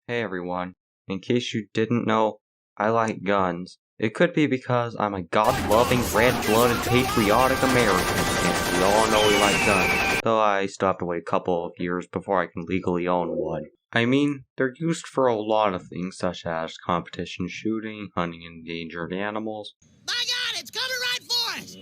Hey everyone, in case you didn't know, I like guns. It could be because I'm a God-loving, red-blooded, patriotic American, and we all know we like guns, though I still have to wait a couple of years before I can legally own one. I mean, they're used for a lot of things such as competition shooting, hunting endangered animals. My God, it's coming right for us!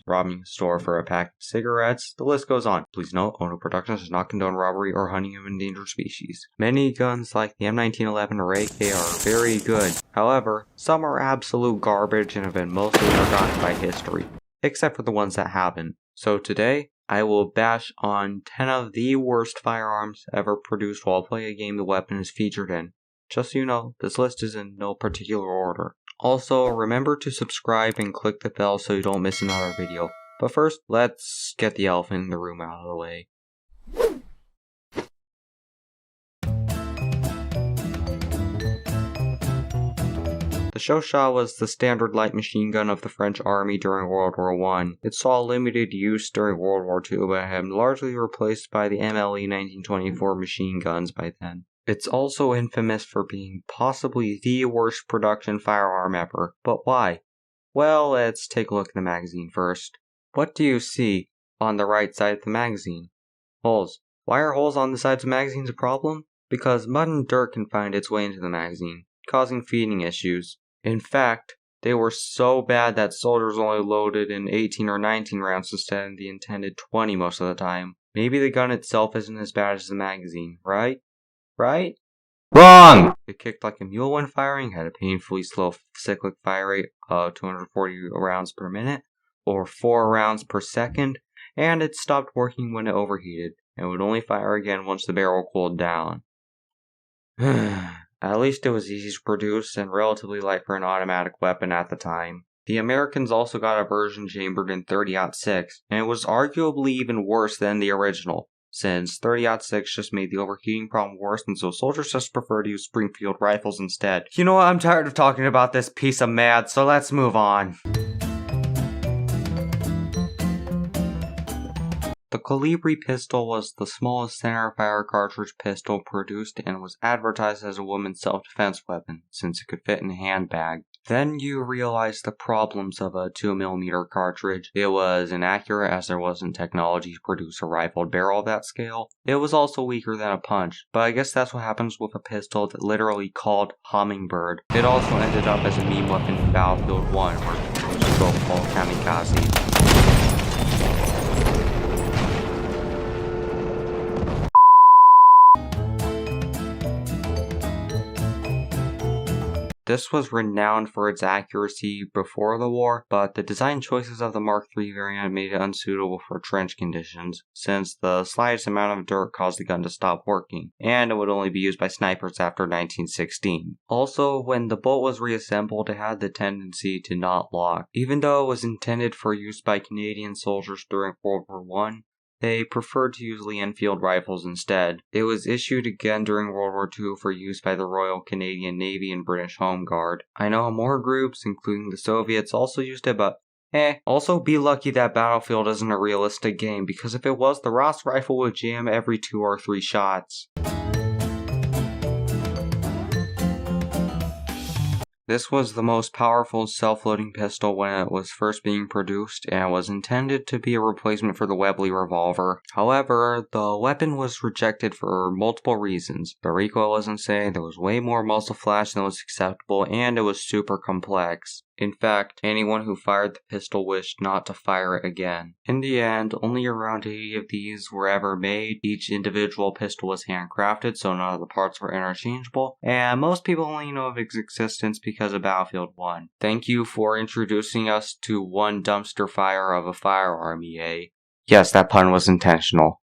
Robbing a store for a pack of cigarettes, the list goes on. Please note, Ono Productions does not condone robbery or hunting of endangered species. Many guns like the M1911 or AK are very good. However, some are absolute garbage and have been mostly forgotten by history, except for the ones that haven't. So today, I will bash on 10 of the worst firearms ever produced while playing a game the weapon is featured in. Just so you know, this list is in no particular order. Also, remember to subscribe and click the bell so you don't miss another video. But first, let's get the elephant in the room out of the way. The Chauchat was the standard light machine gun of the French army during World War I. It saw limited use during World War II, but had been largely replaced by the MLE 1924 machine guns by then. It's also infamous for being possibly the worst production firearm ever. But why? Well, let's take a look at the magazine first. What do you see on the right side of the magazine? Holes. Why are holes on the sides of magazines a problem? Because mud and dirt can find its way into the magazine, causing feeding issues. In fact, they were so bad that soldiers only loaded in 18 or 19 rounds instead of the intended 20 most of the time. Maybe the gun itself isn't as bad as the magazine, right? Right? Wrong! It kicked like a mule when firing, had a painfully slow cyclic fire rate of 240 rounds per minute, or 4 rounds per second, and it stopped working when it overheated, and would only fire again once the barrel cooled down. At least it was easy to produce and relatively light for an automatic weapon at the time. The Americans also got a version chambered in .30-06, and it was arguably even worse than the original, since .30-06 just made the overheating problem worse, and so soldiers just prefer to use Springfield rifles instead. You know what, I'm tired of talking about this piece of mad, so let's move on. The Kolibri pistol was the smallest centerfire cartridge pistol produced and was advertised as a woman's self-defense weapon, since it could fit in a handbag. Then you realize the problems of a 2mm cartridge. It was inaccurate as there wasn't technology to produce a rifled barrel of that scale. It was also weaker than a punch, but I guess that's what happens with a pistol that literally called Hummingbird. It also ended up as a meme weapon in Battlefield 1, where people just go full kamikaze. This was renowned for its accuracy before the war, but the design choices of the Mark III variant made it unsuitable for trench conditions, since the slightest amount of dirt caused the gun to stop working, and it would only be used by snipers after 1916. Also, when the bolt was reassembled, it had the tendency to not lock. Even though it was intended for use by Canadian soldiers during World War I, they preferred to use Lee-Enfield rifles instead. It was issued again during World War II for use by the Royal Canadian Navy and British Home Guard. I know more groups, including the Soviets, also used it, but also be lucky that Battlefield isn't a realistic game, because if it was, the Ross rifle would jam every 2 or 3 shots. This was the most powerful self-loading pistol when it was first being produced, and was intended to be a replacement for the Webley revolver. However, the weapon was rejected for multiple reasons. The recoil was insane, there was way more muzzle flash than was acceptable, and it was super complex. In fact, anyone who fired the pistol wished not to fire it again. In the end, only around 80 of these were ever made. Each individual pistol was handcrafted, so none of the parts were interchangeable, and most people only know of its existence because of Battlefield 1. Thank you for introducing us to one dumpster fire of a firearm, EA. Yes, that pun was intentional.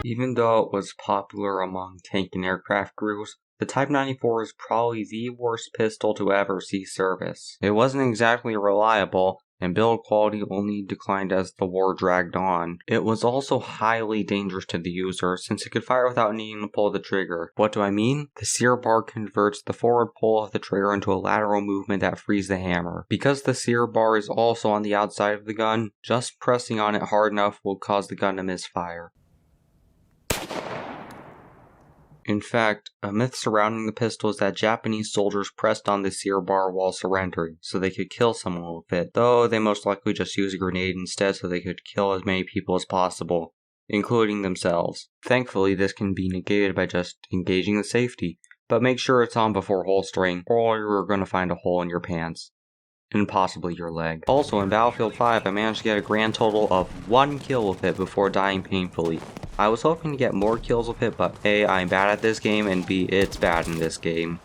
Even though it was popular among tank and aircraft crews, the Type 94 is probably the worst pistol to ever see service. It wasn't exactly reliable, and build quality only declined as the war dragged on. It was also highly dangerous to the user since it could fire without needing to pull the trigger. What do I mean? The sear bar converts the forward pull of the trigger into a lateral movement that frees the hammer. Because the sear bar is also on the outside of the gun, just pressing on it hard enough will cause the gun to misfire. In fact, a myth surrounding the pistol is that Japanese soldiers pressed on the sear bar while surrendering, so they could kill someone with it, though they most likely just used a grenade instead so they could kill as many people as possible, including themselves. Thankfully, this can be negated by just engaging the safety, but make sure it's on before holstering, or you're going to find a hole in your pants. And possibly your leg. Also, in Battlefield 5, I managed to get a grand total of 1 kill with it before dying painfully. I was hoping to get more kills with it, but A, I'm bad at this game, and B, it's bad in this game.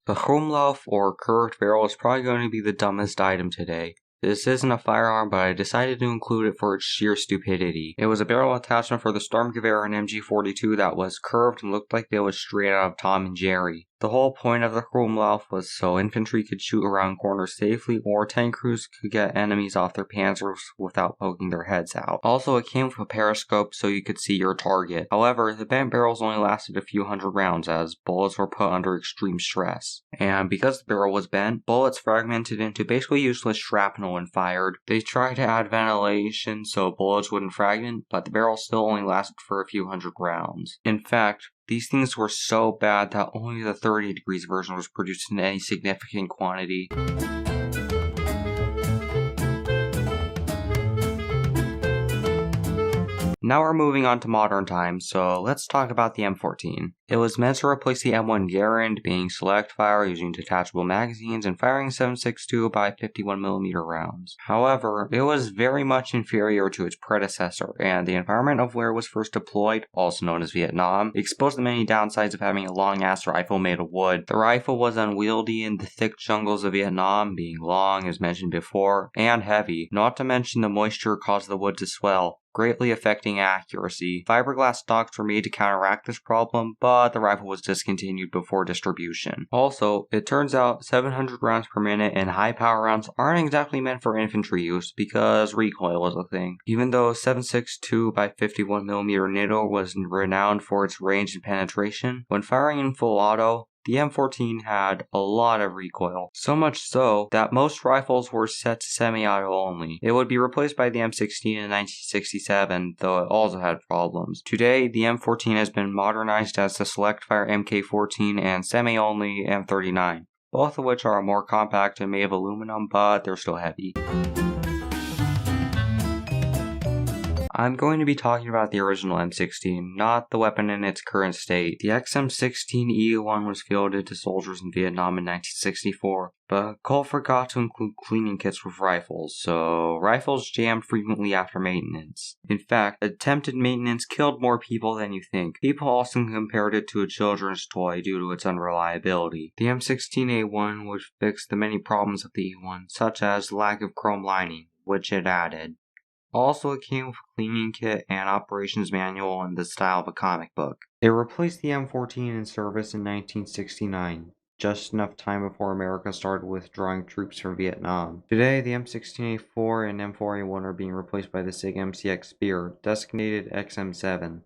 The Krummlauf, or curved barrel, is probably going to be the dumbest item today. This isn't a firearm, but I decided to include it for its sheer stupidity. It was a barrel attachment for the Sturmgewehr and MG42 that was curved and looked like they was straight out of Tom and Jerry. The whole point of the Krummlauf was so infantry could shoot around corners safely, or tank crews could get enemies off their panzers without poking their heads out. Also, it came with a periscope so you could see your target. However, the bent barrels only lasted a few hundred rounds as bullets were put under extreme stress. And because the barrel was bent, bullets fragmented into basically useless shrapnel when fired. They tried to add ventilation so bullets wouldn't fragment, but the barrel still only lasted for a few hundred rounds. In fact, these things were so bad that only the 30 degrees version was produced in any significant quantity. Now we're moving on to modern times, so let's talk about the M14. It was meant to replace the M1 Garand, being select fire using detachable magazines and firing 7.62 by 51mm rounds. However, it was very much inferior to its predecessor, and the environment of where it was first deployed, also known as Vietnam, exposed the many downsides of having a long-ass rifle made of wood. The rifle was unwieldy in the thick jungles of Vietnam, being long, as mentioned before, and heavy, not to mention the moisture caused the wood to swell, greatly affecting accuracy. Fiberglass stocks were made to counteract this problem, but the rifle was discontinued before distribution. Also, it turns out 700 rounds per minute and high power rounds aren't exactly meant for infantry use because recoil is a thing. Even though 7.62 by 51mm NATO was renowned for its range and penetration, when firing in full auto, the M14 had a lot of recoil, so much so that most rifles were set to semi-auto only. It would be replaced by the M16 in 1967, though it also had problems. Today, the M14 has been modernized as the select-fire MK14 and semi-only M39, both of which are more compact and made of aluminum, but they're still heavy. I'm going to be talking about the original M16, not the weapon in its current state. The XM16E1 was fielded to soldiers in Vietnam in 1964, but Colt forgot to include cleaning kits with rifles, so rifles jammed frequently after maintenance. In fact, attempted maintenance killed more people than you think. People also compared it to a children's toy due to its unreliability. The M16A1 would fix the many problems of the E1, such as the lack of chrome lining, which it added. Also, it came with a cleaning kit and operations manual in the style of a comic book. It replaced the M14 in service in 1969, just enough time before America started withdrawing troops from Vietnam. Today, the M16A4 and M4A1 are being replaced by the SIG MCX Spear, designated XM7.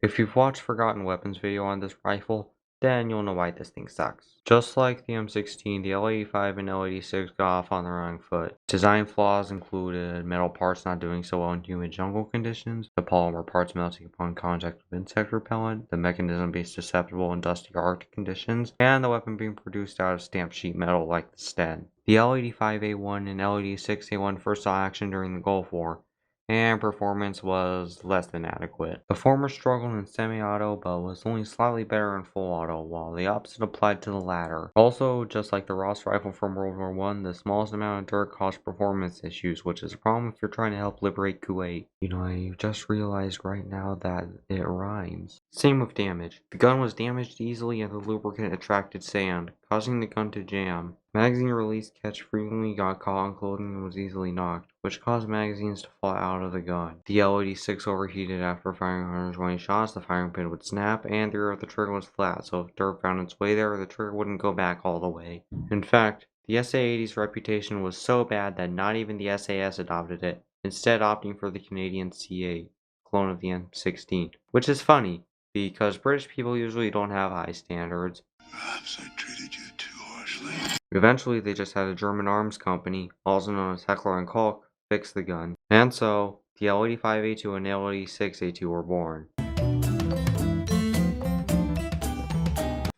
If you've watched Forgotten Weapons video on this rifle, then you'll know why this thing sucks. Just like the M16, the L85 and L86 got off on the wrong foot. Design flaws included metal parts not doing so well in humid jungle conditions, the polymer parts melting upon contact with insect repellent, the mechanism being susceptible in dusty Arctic conditions, and the weapon being produced out of stamped sheet metal like the Sten. The L85A1 and L86A1 first saw action during the Gulf War, and performance was less than adequate. The former struggled in semi-auto, but was only slightly better in full auto, while the opposite applied to the latter. Also, just like the Ross rifle from World War I, the smallest amount of dirt caused performance issues, which is a problem if you're trying to help liberate Kuwait. You know, I just realized right now that it rhymes. Same with damage. The gun was damaged easily and the lubricant attracted sand, causing the gun to jam. Magazine release catch frequently got caught on clothing and was easily knocked, which caused magazines to fall out of the gun. The LED-6 overheated after firing 120 shots, the firing pin would snap, and the rear of the trigger was flat, so if dirt found its way there, the trigger wouldn't go back all the way. In fact, the SA-80's reputation was so bad that not even the SAS adopted it, instead opting for the Canadian C8, clone of the M16. Which is funny, because British people usually don't have high standards. Perhaps I treated you too harshly. Eventually, they just had a German arms company, also known as Heckler & Koch, fix the gun. And so, the L85A2 and L86A2 were born.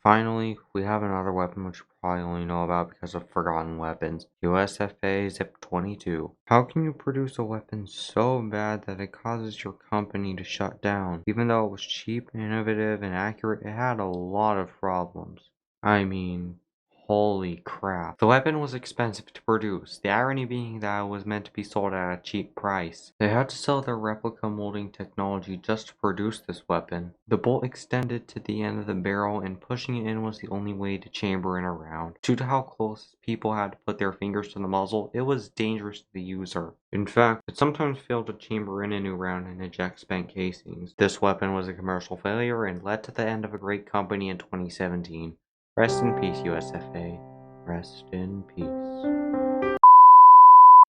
Finally, we have another weapon which you probably only know about because of forgotten weapons, USFA ZIP 22. How can you produce a weapon so bad that it causes your company to shut down? Even though it was cheap, innovative, and accurate, it had a lot of problems. I mean, holy crap. The weapon was expensive to produce, the irony being that it was meant to be sold at a cheap price. They had to sell their replica molding technology just to produce this weapon. The bolt extended to the end of the barrel and pushing it in was the only way to chamber in a round. Due to how close people had to put their fingers to the muzzle, it was dangerous to the user. In fact, it sometimes failed to chamber in a new round and eject spent casings. This weapon was a commercial failure and led to the end of a great company in 2017. Rest in peace, USFA. Rest in peace.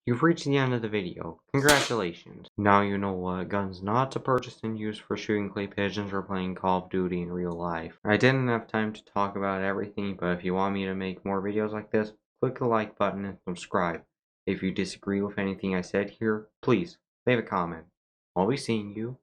You've reached the end of the video. Congratulations. Now you know what guns not to purchase and use for shooting clay pigeons or playing Call of Duty in real life. I didn't have time to talk about everything, but if you want me to make more videos like this, click the like button and subscribe. If you disagree with anything I said here, please leave a comment. I'll be seeing you